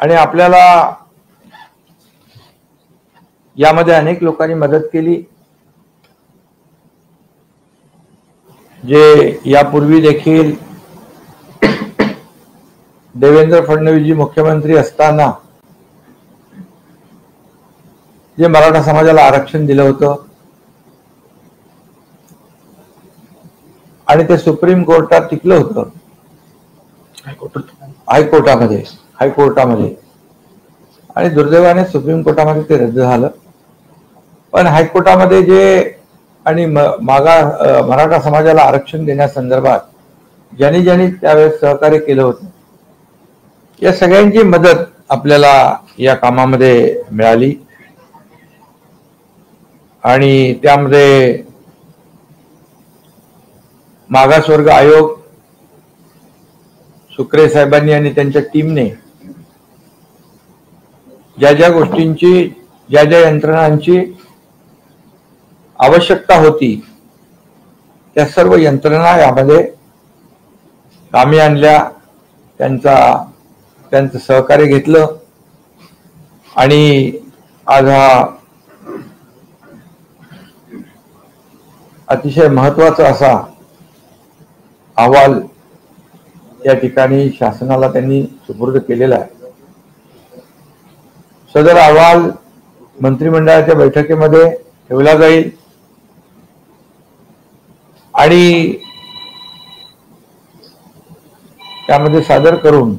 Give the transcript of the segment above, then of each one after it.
आणि आपल्याला यामध्ये अनेक लोकांनी मदत केली, जे यापूर्वी देखील देवेंद्र फडणवीसजी मुख्यमंत्री असताना जे मराठा समाजाला आरक्षण दिलं होतं आणि ते सुप्रीम कोर्टात टिकलं होतं, हायकोर्टामध्ये आणि दुर्दैवाने सुप्रीम कोर्टामध्ये ते रद्द झालं. पण हायकोर्टामध्ये जे आणि मराठा समाजाला आरक्षण देण्यासंदर्भात ज्यांनी ज्यांनी त्यावेळेस सहकार्य केलं होतं, या सगळ्यांची मदत आपल्याला या कामामध्ये मिळाली. आणि त्यामध्ये मागासवर्ग आयोग, सुक्रे साहेबांनी आणि त्यांच्या टीमने ज्या ज्या गोष्टींची, ज्या ज्या यंत्रणांची आवश्यकता होती, त्या सर्व यंत्रणा यामध्ये कामी आणल्या, त्यांचं सहकार्य घेतलं आणि आज हा अतिशय महत्वाचा असा अहवाल या ठिकाणी शासनाला त्यांनी सुपूर्द केलेला आहे. सदर अहवाल मंत्रिमंडळाच्या बैठकीमध्ये ठेवला जाईल आणि त्यामध्ये सादर करून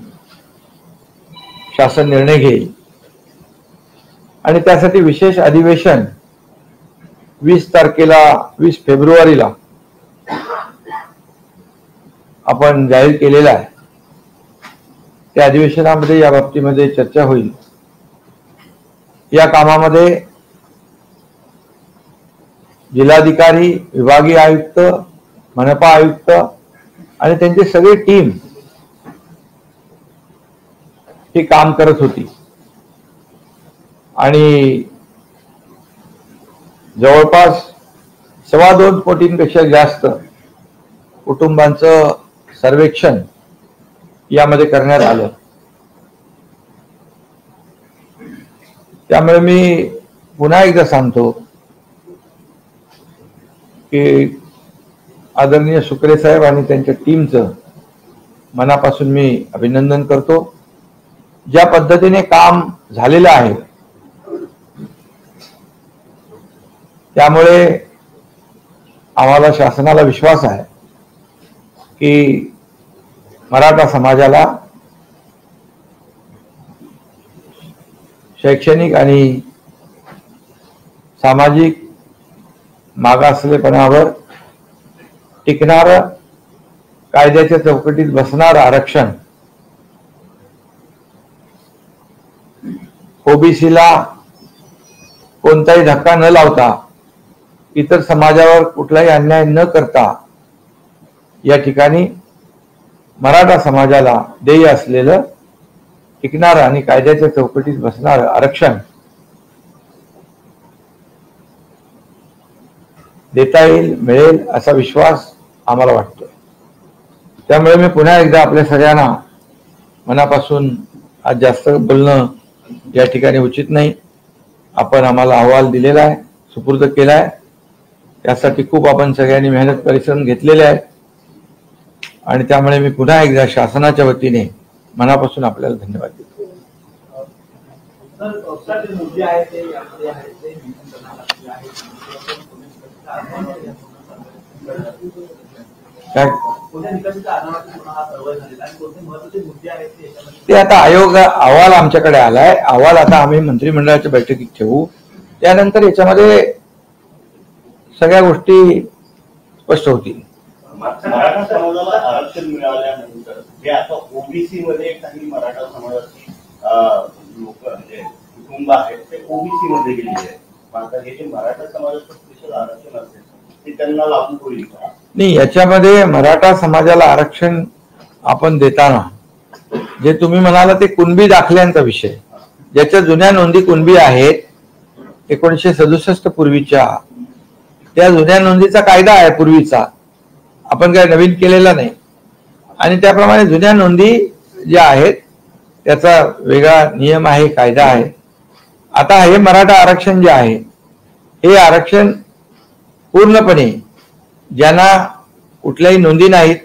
शासन निर्णय घेईल. आणि त्यासाठी विशेष अधिवेशन 20 फेब्रुवारीला आपण जाहीर केलेला आहे. त्या अधिवेशनामध्ये या बाबतीमध्ये चर्चा होईल. या कामामध्ये जिल्हाधिकारी, विभागीय आयुक्त, मनपा आयुक्त आणि त्यांची सगळी टीम ही काम करत होती आणि जवळपास 2.25 कोटींपेक्षा जास्त कुटुंबांचं सर्वेक्षण यामध्ये करण्यात आलं. त्यामुळे मी पुन्हा एकदा सांगतो की आदरणीय सुक्रे साहेब आणि त्यांच्या टीमचं मनापासून मी अभिनंदन करतो. ज्या पद्धतीने काम झालेलं आहे त्यामुळे आम्हाला शासनाला विश्वास आहे की मराठा समाजाला शैक्षणिक आणि सामाजिक मागासलेपणावर टिकणारं, कायद्याच्या चौकटीत बसणारं आरक्षण ओबीसीला कोणताही धक्का न लावता, इतर समाजावर कुठलाही अन्याय न करता या ठिकाणी मराठा समाजाला देय असलेलं टिकणारं आणि कायद्याच्या चौकटीत बसणारं आरक्षण देता येईल, मिळेल असा विश्वास आम्हाला वाटतो. त्यामुळे मी पुन्हा एकदा आपल्या सगळ्यांना मनापासून, आज जास्त बोलणं या ठिकाणी उचित नाही, आपण आम्हाला अहवाल दिलेला आहे, सुपूर्द केला आहे, त्यासाठी खूप आपण सगळ्यांनी मेहनत परिश्रम घेतलेले आहेत आणि त्यामुळे मी पुन्हा एकदा शासनाच्या वतीने मनापासून आपल्याला धन्यवाद देतो. ते आता अहवाल आमच्याकडे आलाय, अहवाल आता आम्ही मंत्रिमंडळाच्या बैठकीत ठेवू, त्यानंतर याच्यामध्ये सगळ्या गोष्टी स्पष्ट होतील. मराठा समाजाला आरक्षण मिळाल्यानंतर जे आता ओबीसी मध्ये काही मराठा समाजाची लोक म्हणजे कुटुंब आहेत ते ओबीसी मध्ये गेलेले आहेत. आता हे जे मराठा समाजाचं स्पेशल आरक्षण असेल ते त्यांना लागू होईल का? नाही, याच्यामध्ये मराठा समाजाला आरक्षण आपण देताना जे तुम्ही म्हणाला ते कुणबी दाखल्यांचा विषय, ज्याच्या जुन्या नोंदी कुणबी आहेत 1967 पूर्वीच्या, त्या जुन्या नोंदीचा कायदा आहे पूर्वीचा, आपण काय नवीन केलेला नाही. आणि त्याप्रमाणे जुन्या नोंदी ज्या आहेत त्याचा वेगळा नियम आहे, कायदा आहे. आता हे मराठा आरक्षण जे आहे हे आरक्षण पूर्णपणे ज्यांना कुठल्याही नोंदी नाहीत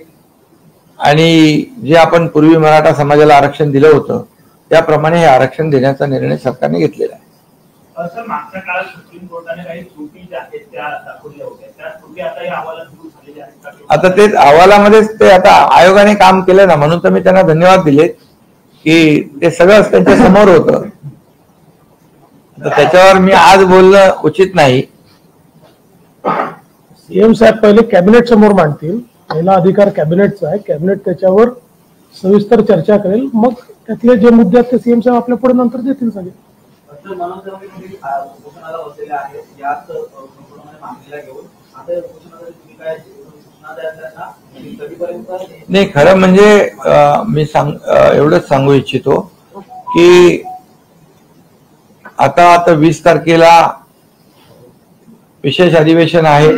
आणि जे आपण पूर्वी मराठा समाजाला आरक्षण दिलं होतं त्याप्रमाणे हे आरक्षण देण्याचा निर्णय सरकारने घेतलेला आहे. सर, मागच्या काळात सुप्रीम कोर्टाने काही त्रुटी ज्या आहेत त्या दाखवल्या होत्या, त्या त्रुटी आता या अहवालात दूर झालेल्या आहेत. आता तेच अहवालामध्येच ते आता आयोगाने काम केलं ना, म्हणून तर मी त्यांना धन्यवाद दिले की ते सगळं त्यांच्या समोर होतं. त्याच्यावर मी आज बोलणं उचित नाही. सीएम साहेब पहिले कॅबिनेट समोर मांडतील, पहिला अधिकार कॅबिनेटचा आहे, कॅबिनेट त्याच्यावर सविस्तर चर्चा करेल, मग त्यातले जे मुद्दे आहेत ते सीएम साहेब आपल्या पुढे नंतर देतील सगळे. नाही, खरं म्हणजे मी एवढंच सांगू इच्छितो की आता 20 तारखेला विशेष अधिवेशन आहे,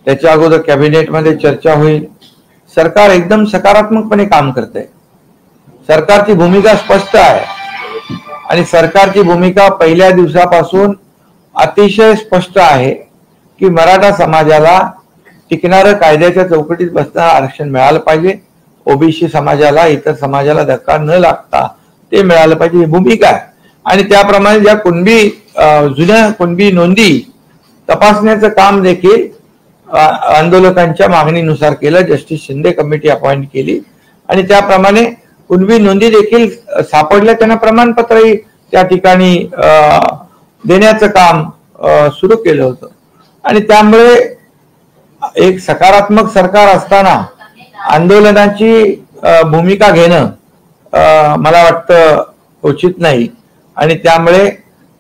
त्याच्या अगोदर कॅबिनेटमध्ये चर्चा होईल. सरकार एकदम सकारात्मकपणे काम करते. सरकारची भूमिका स्पष्ट आहे आणि सरकारची भूमिका पहिल्या दिवसापासून अतिशय स्पष्ट आहे की मराठा समाजाला टिकणारं कायद्याच्या चौकटीत बसणारं आरक्षण मिळालं पाहिजे. ओबीसी समाजाला, इतर समाजाला धक्का न लागता ते मिळालं पाहिजे, ही भूमिका आहे. आणि त्याप्रमाणे ज्या जुन्या कुणबी नोंदी तपासण्याचं काम देखील आंदोलकांच्या मागणीनुसार केलं. जस्टिस शिंदे कमिटी अपॉइंट केली आणि त्याप्रमाणे कुणबी नोंदी देखील सापडल्या, त्यांना प्रमाणपत्रही त्या ठिकाणी देण्याचं काम सुरू केलं होतं. आणि त्यामुळे एक सकारात्मक सरकार असताना आंदोलनाची भूमिका घेणं मला वाटतं उचित नाही आणि त्यामुळे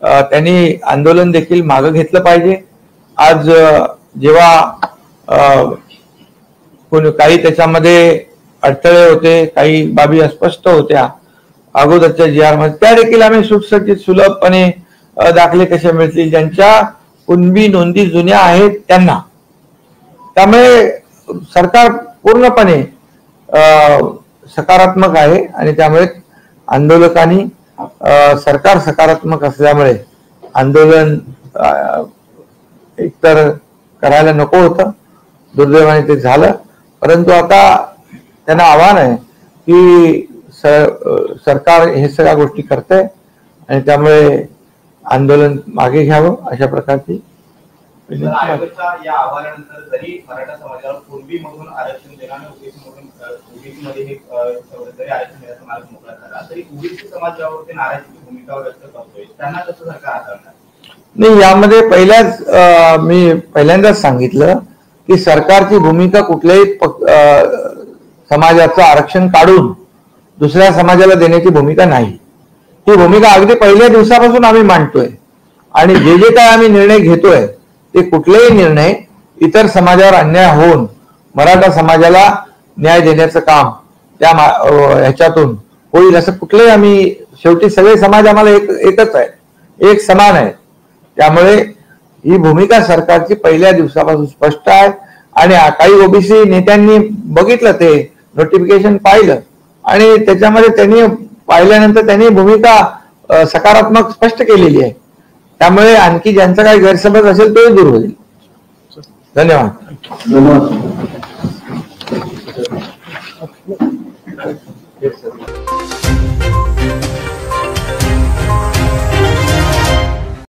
त्यांनी आंदोलन देखील मागे घेतलं पाहिजे. आज जेव्हा काही त्याच्यामध्ये अडथळे होते, काही बाबी अस्पष्ट होत्या अगोदरच्या GR मध्ये, त्या देखील आम्ही सुटसुटीत सुलभपणे दाखले कसे मिळतील ज्यांच्या कुणबी नोंदी जुन्या आहेत त्यांना. त्यामुळे सरकार पूर्णपणे सकारात्मक आहे आणि त्यामुळे आंदोलकांनी सरकार सकारात्मक असल्यामुळे आंदोलन एकतर करायला नको होतं, दुर्दैवाने ते झालं. परंतु आता त्यांना आव्हान आहे की सरकार हे सगळ्या गोष्टी करते आणि त्यामुळे आंदोलन मागे घ्यावं अशा प्रकारची. या अहवालानंतर जरी मराठा समाजाला पूर्वीमधून आरक्षण देण्याने ओबीसी मध्ये जरी आरक्षण देण्याचा मार्ग मोकळा झाला तरी ओबीसी समाज यावरती नाराजीची भूमिका व्यक्त करतोय, त्यांना कसं सरकार हाताळणार? नाही, यामध्ये मी पहिल्यांदाच सांगितलं की सरकारची भूमिका कुठल्याही समाजाचं आरक्षण काढून दुसऱ्या समाजाला देण्याची भूमिका नाही. ही भूमिका अगदी पहिल्या दिवसापासून आम्ही मांडतोय आणि जे काय आम्ही निर्णय घेतोय ते कुठलेही निर्णय इतर समाजावर अन्याय होऊन मराठा समाजाला न्याय देण्याचं काम त्या ह्याच्यातून होईल असं कुठलंही आम्ही, शेवटी सगळे समाज आम्हाला एकच आहे, एक समान आहे. त्यामुळे ही भूमिका सरकारची पहिल्या दिवसापासून स्पष्ट आहे आणि काही ओबीसी नेत्यांनी बघितलं, ते नोटिफिकेशन पाहिलं आणि त्याच्यामध्ये त्यांनी पाहिल्यानंतर त्यांनी भूमिका सकारात्मक स्पष्ट केलेली आहे. त्यामुळे आणखी ज्यांचा काही गैरसमज असेल तोही दूर होईल. धन्यवाद.